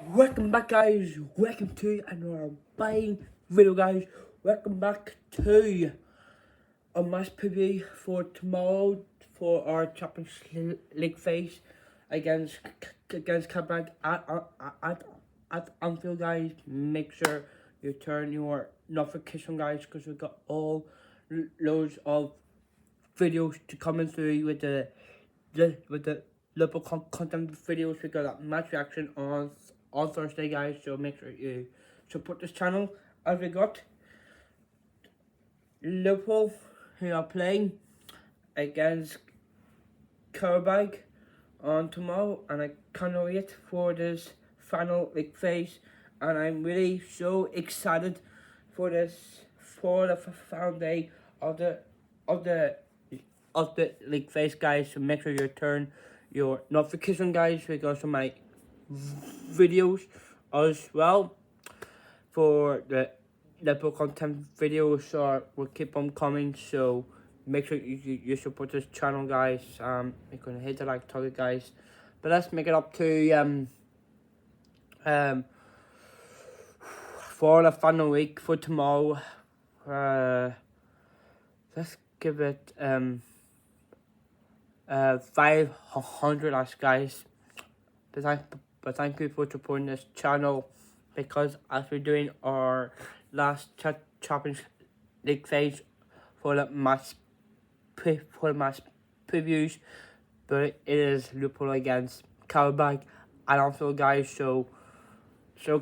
Welcome back, guys. Welcome to another buying video, guys. Welcome back to a match preview for tomorrow for our Champions League face against Qarabag at Anfield, guys. Make sure you turn your notification, guys, because we've got all loads of videos to coming through with the Liverpool content videos. We got that match reaction on Thursday, guys. So make sure you support this channel. As we got Liverpool, who are playing against Qarabag on tomorrow, and I cannot wait for this final league phase. And I'm really so excited for the final day of the league phase, guys. So make sure you turn your notification, guys, because of my videos as well for the Liverpool content videos will keep on coming. So make sure you support this channel, guys. You're gonna hit the like target, guys. But let's make it up to for the final week for tomorrow. Let's give it 500 likes, guys. But thank you for supporting this channel, because as we're doing our last Champions League phase for the match previews, but it is Liverpool against Qarabag and Anfield, guys. So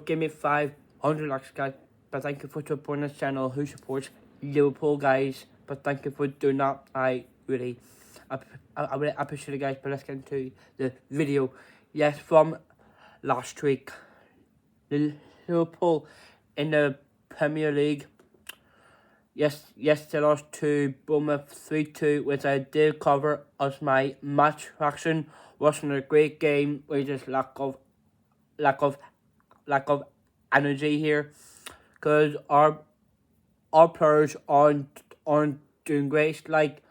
give me 500 likes, guys. But thank you for supporting this channel who supports Liverpool, guys. But thank you for doing that. I really appreciate it, guys. But let's get into the video. Yes, from last week, Liverpool in the Premier League. Yes, they lost to Bournemouth 3-2, which I did cover as my match reaction. Wasn't a great game. We just lack of energy here, because our players aren't doing great. Like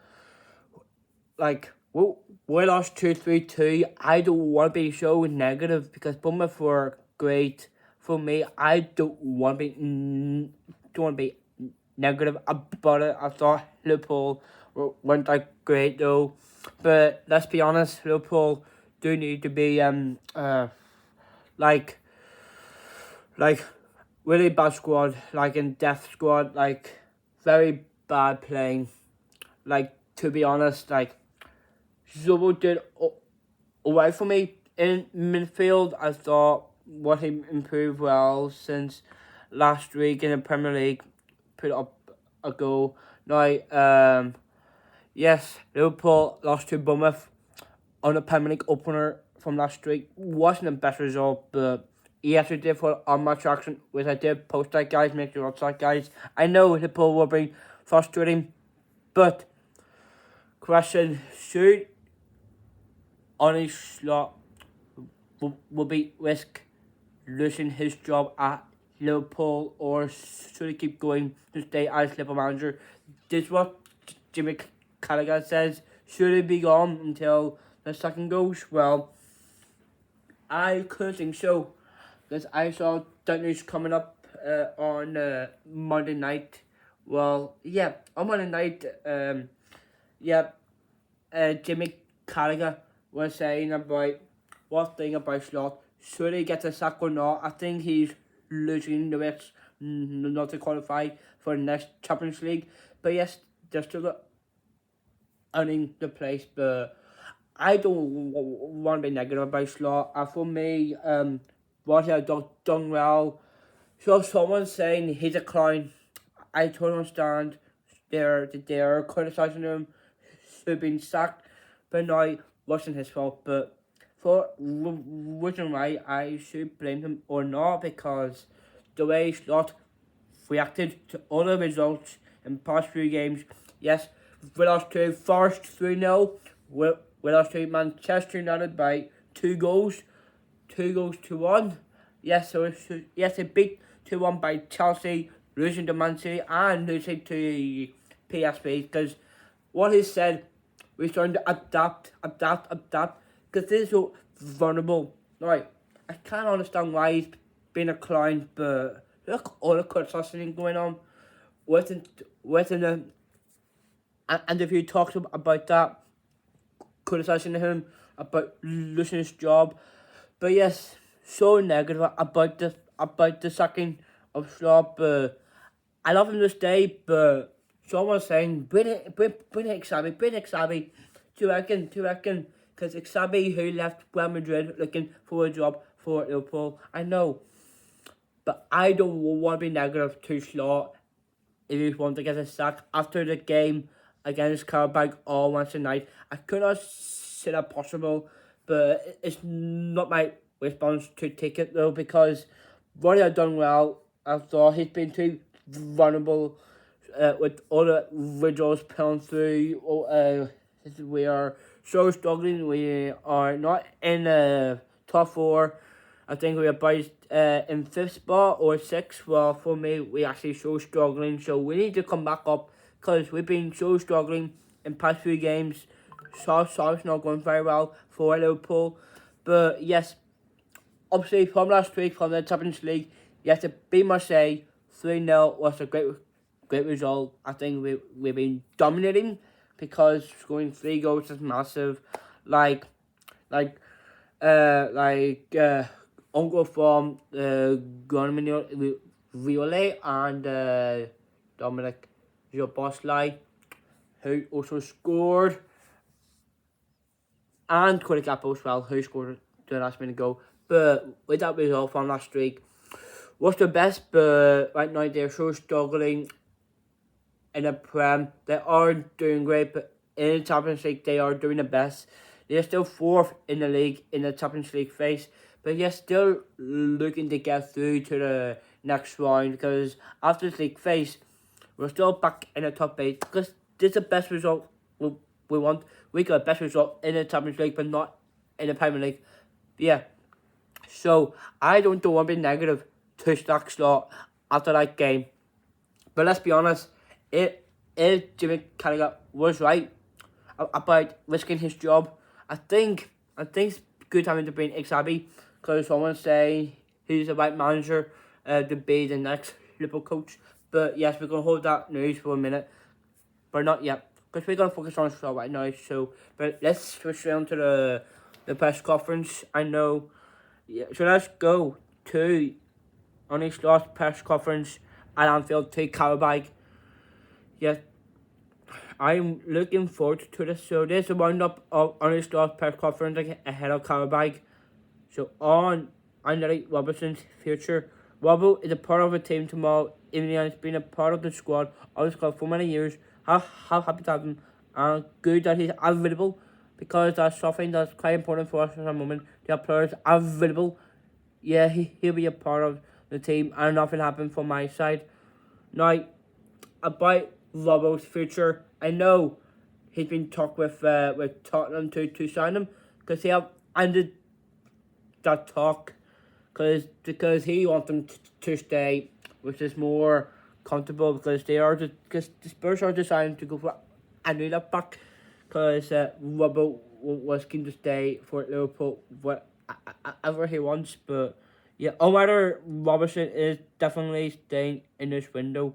we lost 2-3-2. I don't want to be so negative, because Bournemouth were great. For me, I don't want to be negative about it. I thought Liverpool weren't that great though. But let's be honest, Liverpool do need to be like really bad squad, like in depth squad, like very bad playing. Like, to be honest, like Zobo did away for me in midfield. I thought what he improved well since last week in the Premier League, put up a goal. Now, yes, Liverpool lost to Bournemouth on the Premier League opener from last week. Wasn't the best result, but yes, we did for our match action, which I did post that, guys. Make sure you watch that, guys. I know Liverpool will be frustrating, but question, should Arne Slot will be risk losing his job at Liverpool, or should he keep going to stay as Liverpool manager? This is what Jimmy Carragher says. Should he be gone until the second goes? Well, I could think so, because I saw that news coming up on Monday night. Well, yeah, on Monday night, Jimmy Carragher was saying about what thing about Slot. Should he get the sack or not? I think he's losing the risk not to qualify for the next Champions League. But yes, they're still earning the place. But I don't want to be negative about Slot. For me, what he has done well. So if someone's saying he's a clown, I totally understand. They're criticising him, who've been sacked, but now wasn't his fault. But for reason why I should blame him or not, because the way Slot reacted to other results in past few games. Yes, we lost to Forest 3-0. We lost to Manchester United by 2 goals to 1. Yes, they beat 2-1 by Chelsea, losing to Man City and losing to PSV, because what he said, we're trying to adapt, because this is so vulnerable. Right, I can't understand why he's been a clown, but look, all the criticism going on within the, and if you talked about that, criticising him about losing his job, but yes, so negative about the sacking of Slot, but I love him to stay, but someone's saying, bring it, Xabi, bring it, Xabi. Do you reckon? Because Xabi, who left Real Madrid looking for a job for Liverpool, I know. But I don't want to be negative to Slot if he wants to get a sack. After the game against Qarabag on Wednesday night, I could not see that possible, but it's not my response to take it though, because what he had done well, I thought he's been too vulnerable with all the results pulling through. We are so struggling. We are not in the top four. I think we're about in fifth spot or sixth. Well, for me, we actually so struggling. So we need to come back up, because we've been so struggling in past few games. So it's not going very well for Liverpool. But yes, obviously from last week, from the Champions League, yes, to beat Marseille 3-0 was a great result. I think we've been dominating, because scoring 3 goals is massive. Like Uncle from Gonmino Viole and Dominic Joboslai, who also scored, and Cody Gakpo as well, who scored the last minute goal. But with that result from last week, was the best, but right now they're so struggling in the Prem. They aren't doing great, but in the Champions League they are doing the best. They're still fourth in the league in the Champions League phase, but they're still looking to get through to the next round, because after this league phase, we're still back in the top 8, because this is the best result we want. We got the best result in the Champions League, but not in the Premier League. Yeah, so I don't want to be negative to Stack Slot after that game. But let's be honest, if Jimmy Carragher was right about risking his job, I think it's good having to bring Xabi, because someone say he's the right manager to be the next Liverpool coach. But yes, we're gonna hold that news for a minute, but not yet, because we're gonna focus on Slot right now. So, but let's switch on to the press conference. I know. Yeah, so let's go to Arne Slot's press conference at Anfield to Qarabag. Yes, I'm looking forward to this. So this is a roundup of Arne Slot's press conference ahead of Qarabag. So on Andy Robertson's future. Robbo is a part of the team tomorrow. Even though he's been a part of the squad for many years. How happy to have him, and good that he's available, because that's something that's quite important for us at the moment. To have players available. Yeah, he'll be a part of the team, and nothing happened from my side. Now, about Robbo's future, I know he's been talked with Tottenham to sign him, because he have ended that talk, because he wants them to stay, which is more comfortable, because because the Spurs are deciding to go for a new left back, because Robbo was keen to stay for Liverpool whatever he wants. But yeah, Omar Robertson is definitely staying in this window.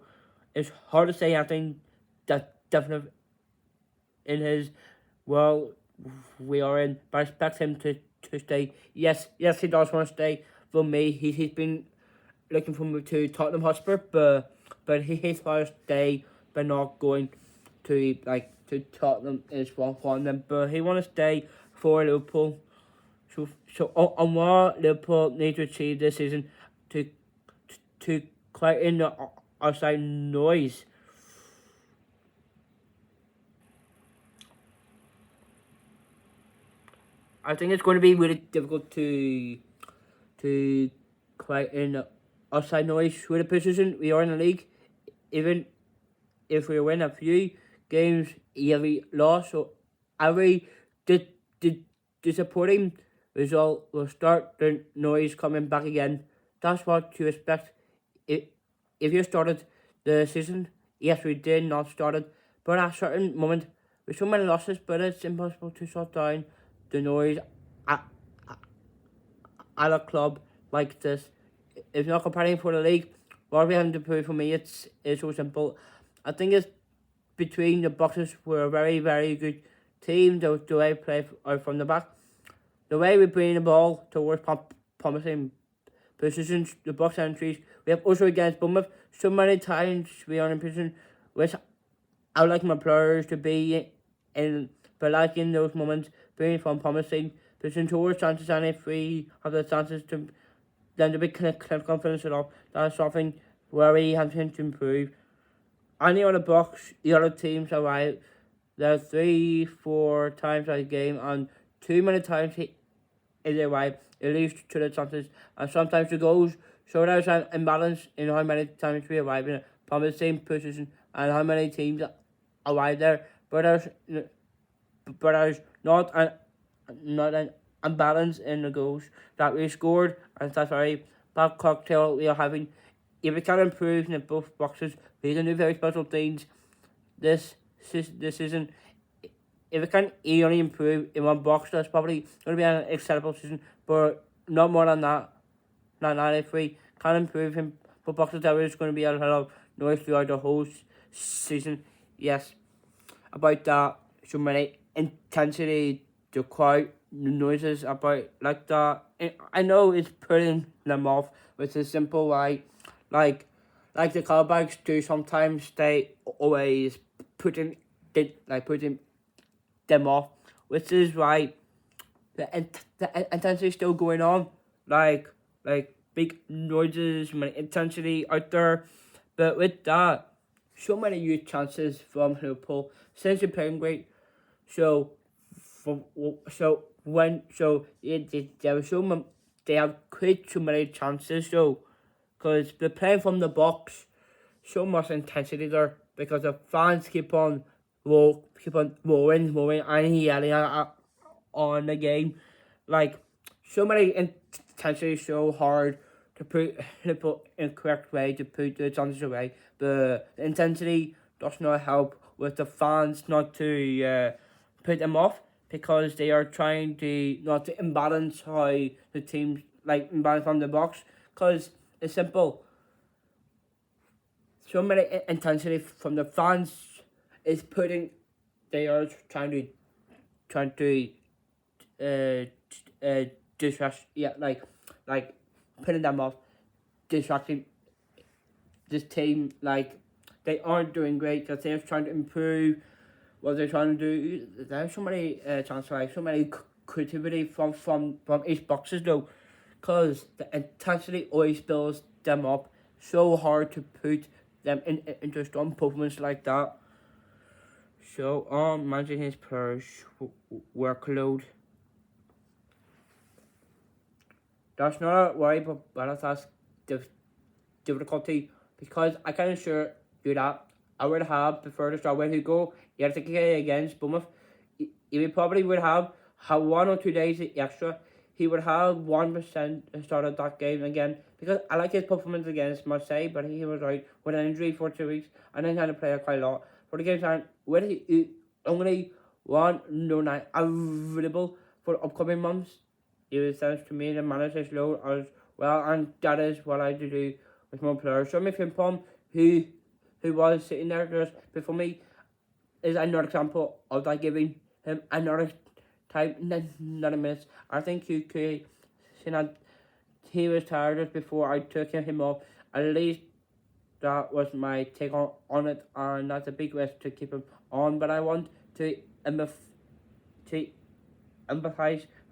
It's hard to say anything that definite in his world we are in, but I expect him to stay. Yes, he does want to stay. For me, he's been looking for move to Tottenham Hotspur, but he's want to stay, but not going to Tottenham is one for them. But he want to stay for Liverpool. So on what Liverpool need to achieve this season to quieten the outside noise. I think it's going to be really difficult to quieten the outside noise with the position we are in the league. Even if we win a few games, every loss or every disappointing result will start the noise coming back again. That's what you expect. If you started the season, yes, we did not start it, but at a certain moment, with so many losses, but it's impossible to shut down the noise at a club like this. If you're not comparing for the league, what we have to prove for me, it's so simple. I think it's between the boxes were a very, very good team. The way we play out from the back, the way we bring the ball towards promising positions, the box entries. We have also against Bournemouth, so many times we are in a position which I would like my players to be in, but like in those moments, bringing from promising position towards chances, and if we have the chances to then to be confidence at all, that's something where we have to improve. Any other box, the other teams arrive. There are 3-4 times a game, and too many times they arrive. It leads to the chances, and sometimes the goals. So there's an imbalance in how many times we arrive in from the same position and how many teams arrive there. But there's not an imbalance in the goals that we scored, and that's very bad cocktail we are having. If we can improve in both boxes, we can do very special things this season. If we can only improve in one box, that's probably going to be an acceptable season, but not more than that. If we can improve in both boxes, there is going to be a lot of noise throughout the whole season. Yes, about that, so many intensity, the crowd noises about like that. I know it's putting them off, which is simple, right? Like the Qarabags do sometimes, they always putting them off, which is right. The intensity is still going on, like big noises, many intensity out there, but with that, so many huge chances from Liverpool since they're playing great. So, they have created so many chances. So, because they're playing from the box, so much intensity there because the fans keep on roaring and yelling on the game, like so many intensity, so hard to put in correct way to put the chances away. The intensity does not help with the fans not to put them off because they are trying to not to imbalance how the teams like imbalance from the box because it's simple. So many intensity from the fans is putting. They are trying to distract. Yeah, like putting them off, distracting this team. Like they aren't doing great because they're trying to improve what they're trying to do. There's so many chances, like so many creativity from each boxes though, because the intensity always builds them up. So hard to put them into strong performance like that. So managing his players' workload. That's not a worry, but that's difficulty because I can assure you that I would have preferred to start with Hugo. Yesterday against Bournemouth, he probably would have 1 or 2 days extra. He would have 1% started that game again because I like his performance against Marseille, but he was out with an injury for 2 weeks and then had to play quite a lot. For the game time, with only one no night available for upcoming months, it was sent to me the manager's load as well, and that is what I do with my players. So Frimpong, who was sitting there just before me, is another example of that, giving him another time, not a minute. I think you could see that he was tired just before I took him off. At least that was my take on it, and that's a big risk to keep him on. But I want to empathize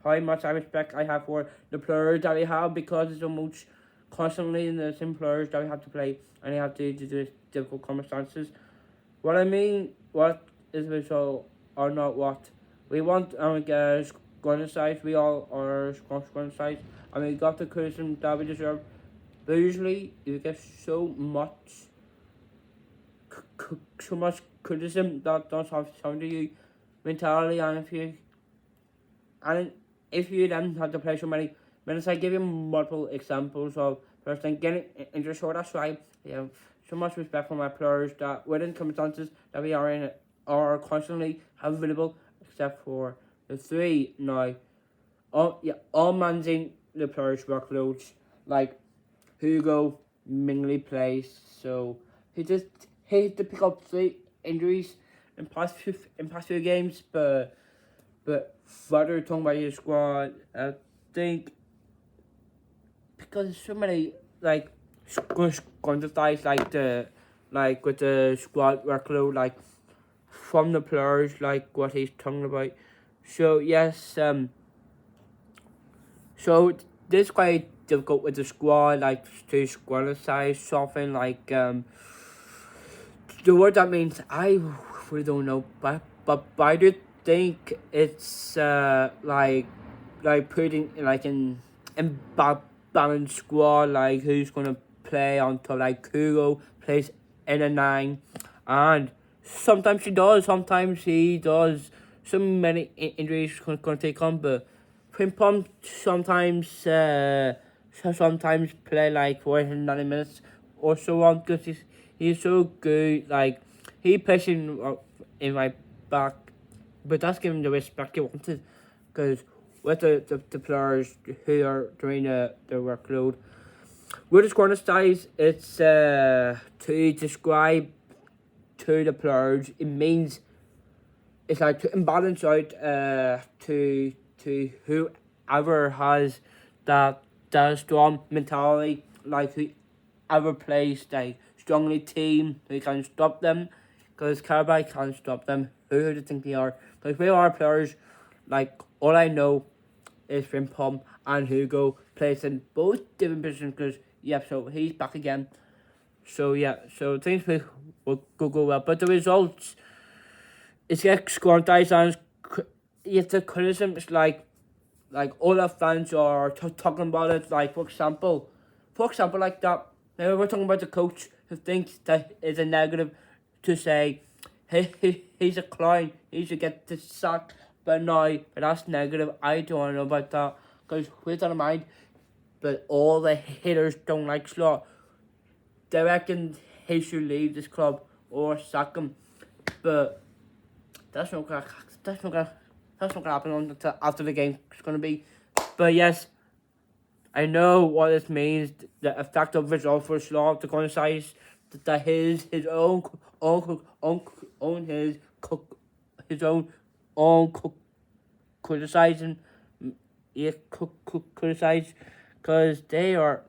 how much I respect I have for the players that we have because it's almost constantly the same players that we have to play and they have to do this difficult circumstances. What I mean, what is the result or not what we want, and we get scoring sides. We all are scoring sides, and we got the criticism that we deserve. But usually, you get so much criticism that does have something to you mentality, and if you then have to play so many minutes, I give you multiple examples of first thing getting injured. So that's why I have so much respect for my players that within circumstances that we are in are constantly available, except for the three now. All managing the players' workloads. Like Hugo mainly plays, so he had to pick up 3 injuries in past few games, but further talking about his squad, I think because so many like quantities like with the squad workload like from the players like what he's talking about. So yes, so this is quite difficult with the squad, like to squad size something like the word that means I really don't know, but I do think it's like putting like in balanced squad, like who's gonna play on top, like Kugo plays in a 9, and sometimes he does. So many injuries gonna take on, but Pimpom sometimes play like for 90 minutes or so on because he's so good. Like he plays in my back, but that's giving the respect he wanted because with the players who are doing their workload. With the scoring styles, it's to describe to the players. It means it's like to imbalance out to whoever has that strong mentality, like whoever plays like strongly team who can stop them, because Qarabag can't stop them. Who do you think they are? Because we are players, like all I know is Frimpong and Hugo plays in both different positions. Because so he's back again. So so things will go well, but the results. It's like squantize and it's the criticism. It's like all the fans are talking about it. Like for example, like that. Now we're talking about the coach who thinks that is a negative to say, he's a clown. He should get the sack. But no, but that's negative. I don't know about that because with that in mind, but all the haters don't like Slot. They reckon he should leave this club or sack him, but. That's not gonna happen until after the game. It's gonna be, but yes, I know what this means. The effect of result for Slav, the corner size, that his own criticizing, criticize, because they are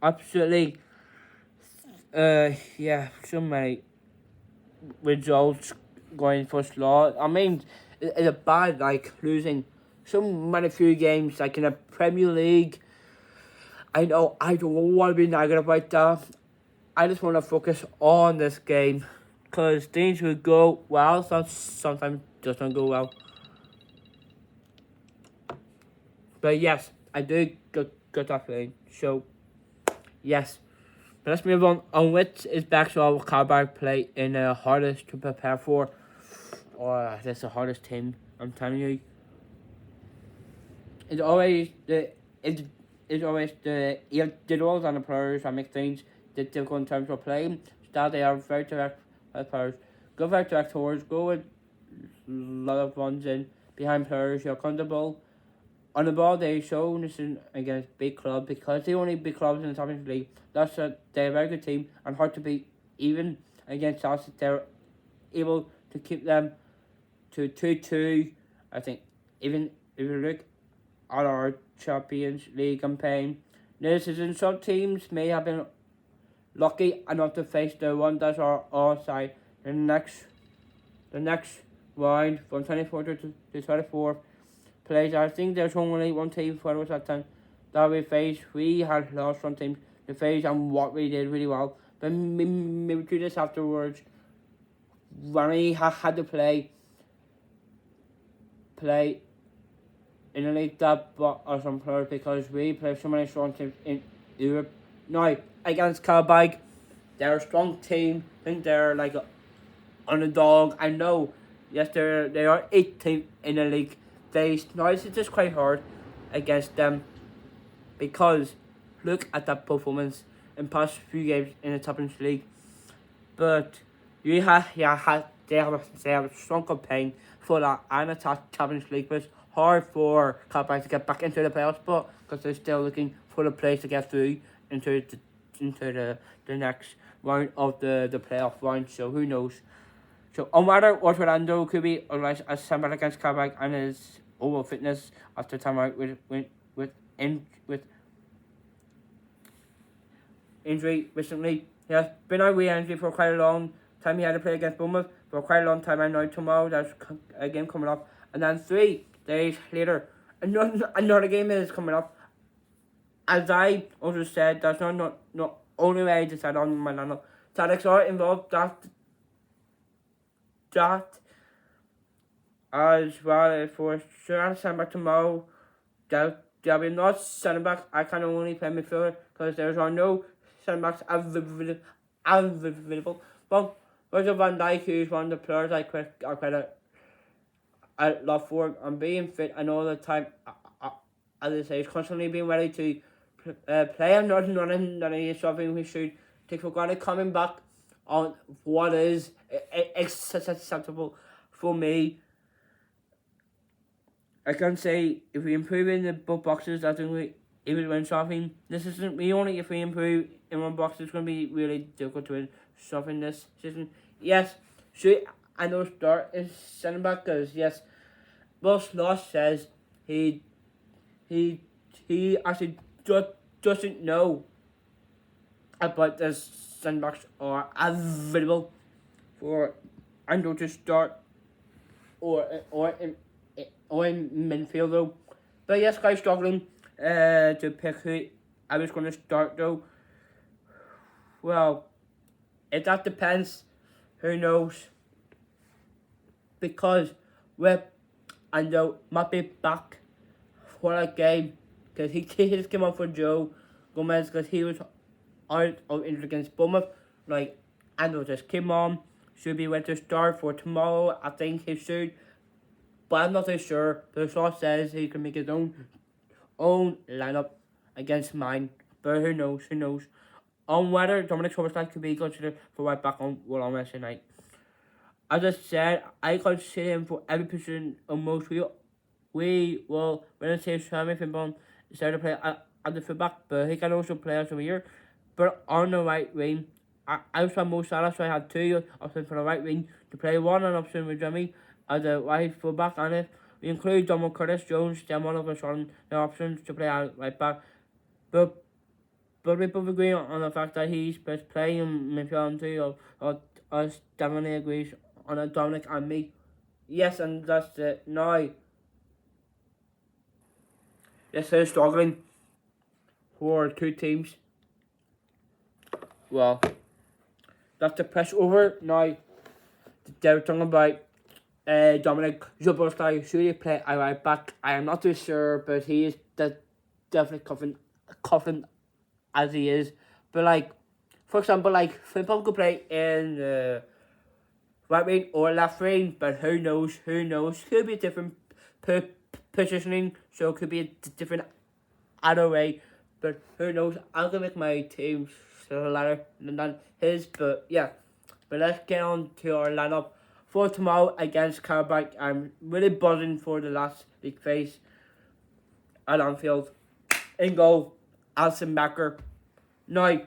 absolutely so many results going for Slaw. I mean, it's a bad like losing so many few games like in the Premier League. I know I don't want to be negative about that. I just want to focus on this game because things will go well. Sometimes doesn't go well. But yes, I do get that feeling. So yes. But let's move on which is back to our Qarabag play in the hardest to prepare for. That's the hardest team, I'm telling you. It's always the individuals and the players that make things difficult in terms of playing. That they are very direct players. Go very direct towards, go with a lot of runs in behind players. You're comfortable. On the ball, they show this against big clubs because they only big clubs in the Champions League. They're a very good team and hard to beat. Even against us, they're able to keep them to 2-2. I think even if you look at our Champions League campaign this season, some teams may have been lucky enough to face the one that are outside the next round from 24th to 24th. Plays. I think there's only one team for us that time that we faced. We had lost one team to face and what we did really well. But maybe do this afterwards when we had to play in a league that bought us some players because we play so many strong teams in Europe. Now against Qarabag, they're a strong team. I think they're like an underdog. I know, yes, they are 8th in the league. Now it's just quite hard against them because look at that performance in past few games in the Champions League. But they have a strong campaign for that and a Champions League, but it's hard for Qarabag to get back into the playoffs, but because they're still looking for the place to get through into the next round of the playoff round. So who knows? So on whether what Orlando could be otherwise as similar against Qarabag and his overall fitness after time out with injury recently. He has been out with injury for quite a long time. He had to play against Bournemouth for quite a long time. And now tomorrow there's a game coming up, and then 3 days later another game is coming up. As I also said, that's not only way I decided on my lineup. Tactics are involved. That as well for sure. I'll send back tomorrow. There'll be not sending back. I can only play midfielder because there are no sending backs available. But Virgil van Dijk, who's one of the players I quite a lot for, and being fit and all the time, as I say, he's constantly being ready to play, and not something we should take for granted. Coming back on what is acceptable for me. I can say if we improve in the both boxes, I think we will win something. This isn't me only. If we improve in one box, it's going to be really difficult to win something this season. Yes, should I know start is sending back because yes, Boss Loss says he actually doesn't know about this send backs are available for Andrew to start or in midfield though. But yes, guys, struggling to pick who I was going to start though. Well, that depends. Who knows? Because Ando might be back for that game because he just came up for Joe Gomez because he was out of injury against Bournemouth. Like Ando just came on. Should be ready to start for tomorrow. I think he should. But I'm not too sure. The source says he can make his own lineup against mine. But who knows? On whether Dominic Soboslai could be considered for right back on Wednesday night. As I said, I consider him for every position almost. We will win the same Sammy Finbon instead of play at the fullback, but he can also play as a winger. But on the right wing, I was from Mo Salah, so I had 2 options for the right wing to play. One an option with Jimmy as a right fullback, and if we include Donald Curtis Jones, then one of us on the options to play at right back. But we both agree on the fact that he's best playing in midfield too, or us definitely agrees on it, Dominic and me. Yes, and that's it. Now, yes, they're struggling for 2 teams. Well, that's the press over. Now, they're talking about Dominic Zoboslai. Should he play a right back? I am not too sure, but he is definitely confident as he is. But like, for example, like Frimpong could play in right wing or left wing, but who knows? Could be a different positioning, so it could be a different either way. But who knows? I'm gonna make my team slightly than his, but yeah. But let's get on to our lineup for tomorrow against Qarabag. I'm really buzzing for the last big face at Anfield. In goal, Alison Becker. Now,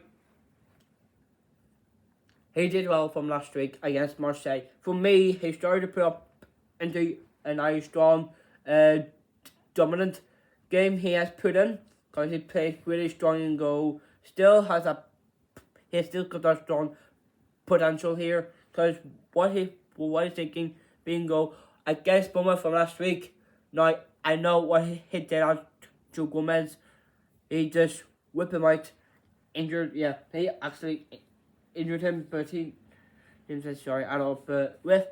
he did well from last week against Marseille. For me, he started to put up into a nice, strong, dominant game he has put in because he played really strong in goal. He still got that strong potential here because what he's thinking being goal against Bournemouth from last week. Now, I know what he did out to Gomez. He just whipped him out, injured. Yeah, he actually injured him, but he didn't say sorry at all. But with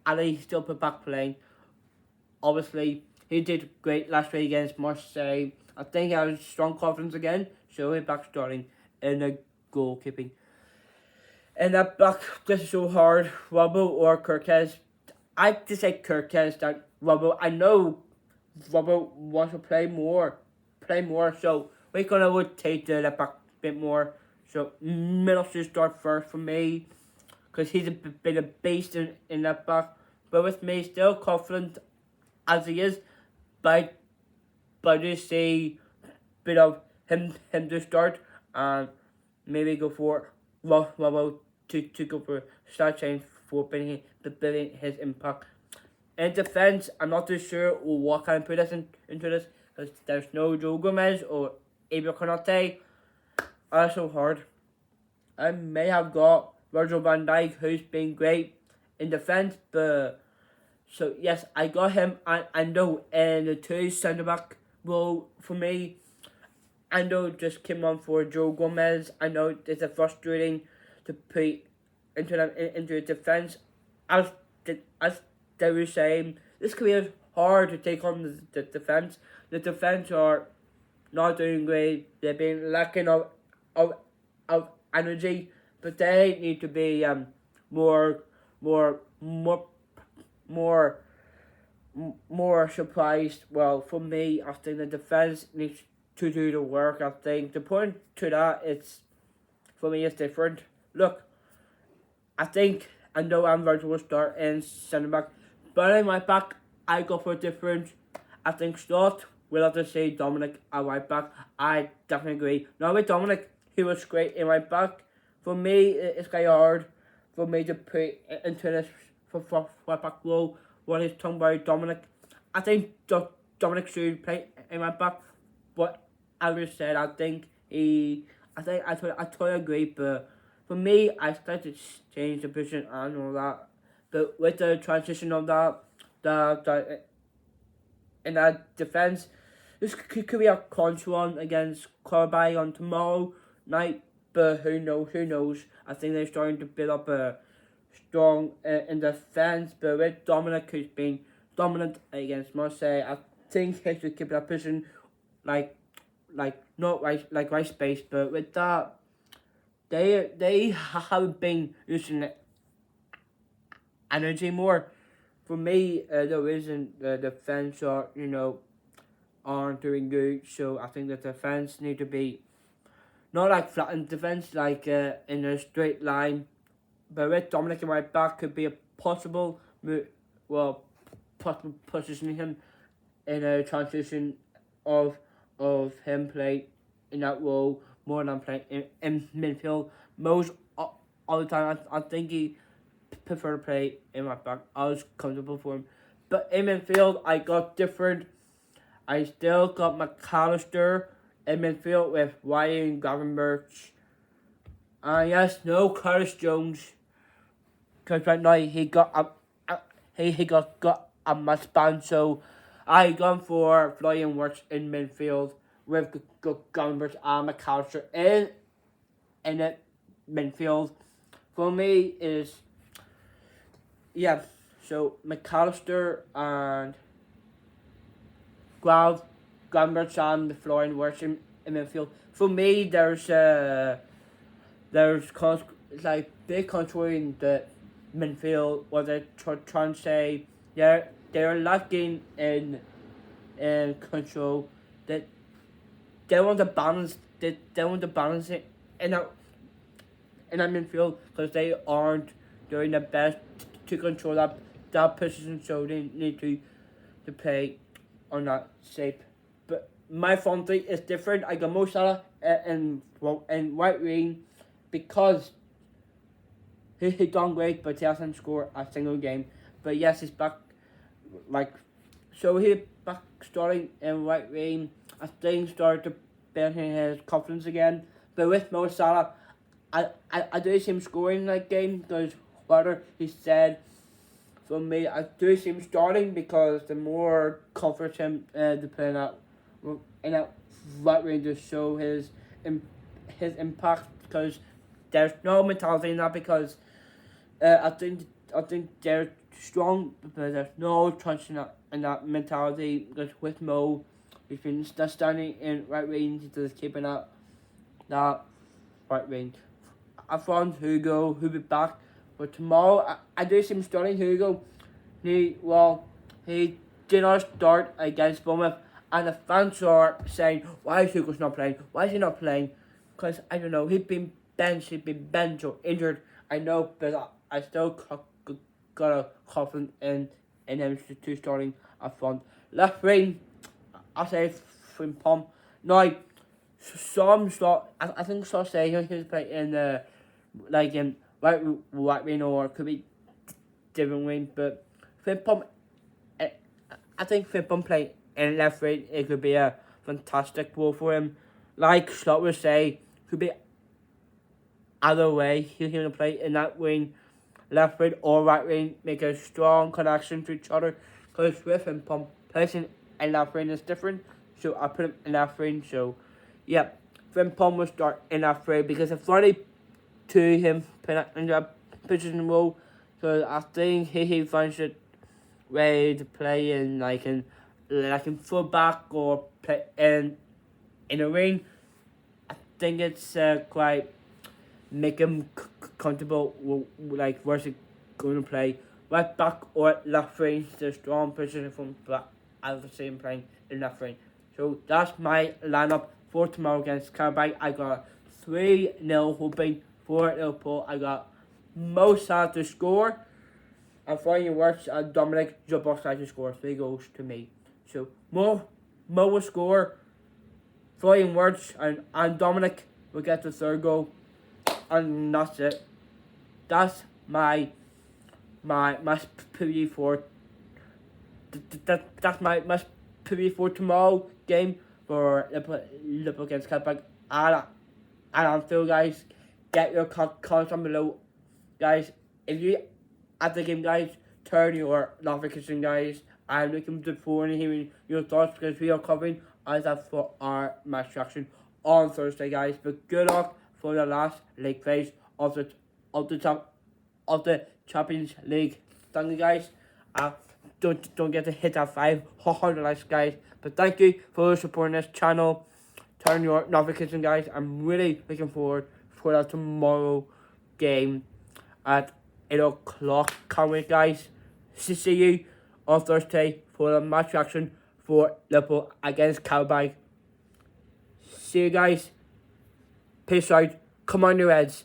Ali, he still put back playing. Obviously, he did great last week against Marseille. I think he has strong confidence again, so he's back starting in the goalkeeping. And that back, this is so hard. Robbo or Kirkes. I have to say Kirkes than Robbo. I know Robbo wants to play more, so we're going to rotate the left back a bit more. So Middle should start first for me, because he's a bit of beast in that back. But with me, still confident as he is, but I do see a bit of him to start and maybe go for to go for start change for building his impact. In defence, I'm not too sure what kind of put us into this because there's no Joe Gomez or Abel Konate. That's so hard. I may have got Virgil van Dijk, who's been great in defence, but so yes, I got him. I know in the two centre back role for me. I know just came on for Joe Gomez. I know it's frustrating to put into defence. As they were saying, this career is hard to take on the defence. The defence are not doing great. They've been lacking of energy, but they need to be more surprised. Well, for me, I think the defence needs to do the work. I think the point to that is, for me, it's different. Look, I know I'm Virgil will start in centre back, but in my back, I go for different. I think Stott will have to say Dominic at right back. I definitely agree. Now with Dominic, he was great in right back. For me, it's kind of hard for me to put into this for right back role. What he's talking about Dominic, I think Dominic should play in right back, but as I said, I totally agree, but for me, I started to change the position and all that. But with the transition of the in that defence, this could be a crunch one against Qarabag on tomorrow night. But who knows? I think they're starting to build up a strong in defence. But with Dominic, who's been dominant against Marseille, I think he should keep that position not right space. But with that, they have been using energy more. For me, the reason the defence aren't doing good, so I think the defence need to be not like flattened defence, like in a straight line. But with Dominic in right back could be a possible positioning him in a transition of him playing in that role more than playing in midfield. Most all the time, I think he prefer to play in right back. I was comfortable for him. But in midfield, I got different. I still got McAllister in midfield with Ryan Gravenberch. And yes, no Curtis Jones. Because right now he got a match ban. So I gone for Florian Wirtz in midfield with Gravenberch and McAllister in it midfield. For me is so McAllister and Gravenberch and Florian Wirtz in midfield. For me, there's big control in the midfield. What they're trying to say, they're lacking in control. That they want to balance. They want to balance it in that midfield because they aren't doing their best to control that position. So they need to play on that shape. But my front three is different. I got Mo Salah in right wing because he done great, but he hasn't scored a single game. But yes, he's back. So he's back starting in right wing. I think started to build his confidence again. But with Mo Salah, I do see him scoring that game because whether he said. For me, I do see him starting because the more confidence him to play in that right wing to show his impact because there's no mentality in that because I think they're strong but there's no trust in that mentality because with Mo he's been standing in right wing to just keeping that right wing. I found Hugo who'll be back. But tomorrow, I do see him starting Hugo. He did not start against Bournemouth. And the fans are saying, why is Hugo not playing? Why is he not playing? Because, I don't know, he's been benched or injured. I know, but I still got a confidence in him to starting up front. Left wing, I say Frimpong. Now, some sort, I think so say he was playing in like in right wing or could be different wing, but Frimpong, I think Frimpong play in left wing, it could be a fantastic role for him. Like Slot would say, could be either way, he's going to play in that wing, left wing or right wing, make a strong connection to each other. Because with Frimpong, placing in left wing is different, so I put him in left wing. So, yeah, Frimpong will start in left wing because it's funny to him playing in that position role. So I think he finds it way to play in like in full back or play in a wing. I think it's quite make him comfortable with like where's he going to play, right back or left wing. The strong position from back at the same playing in left wing. So that's my lineup for tomorrow against Qarabag. I got 3-0 hoping for Liverpool. I got Mo Salah to score, and Friday works and Dominic Zoboszlai to score 3 goals to me. So Mo will score, Friday works, and Dominic will get the 3rd goal, and that's it. That's my preview for that's my preview for tomorrow game for Liverpool against Qarabag and Anfield, guys. Get your comments down below, guys. If you at the game, guys, turn your notification, guys. I'm looking forward to hearing your thoughts because we are covering that for our match reaction on Thursday, guys. But good luck for the last league phase of the Champions League. Thank you, guys. Don't forget to hit that 500 likes, guys. But thank you for supporting this channel. Turn your notification, guys. I'm really looking forward for that tomorrow game at 8 o'clock. Can't wait, guys. See you on Thursday for the match reaction for Liverpool against Qarabag. See you, guys. Peace out. Come on, your Reds.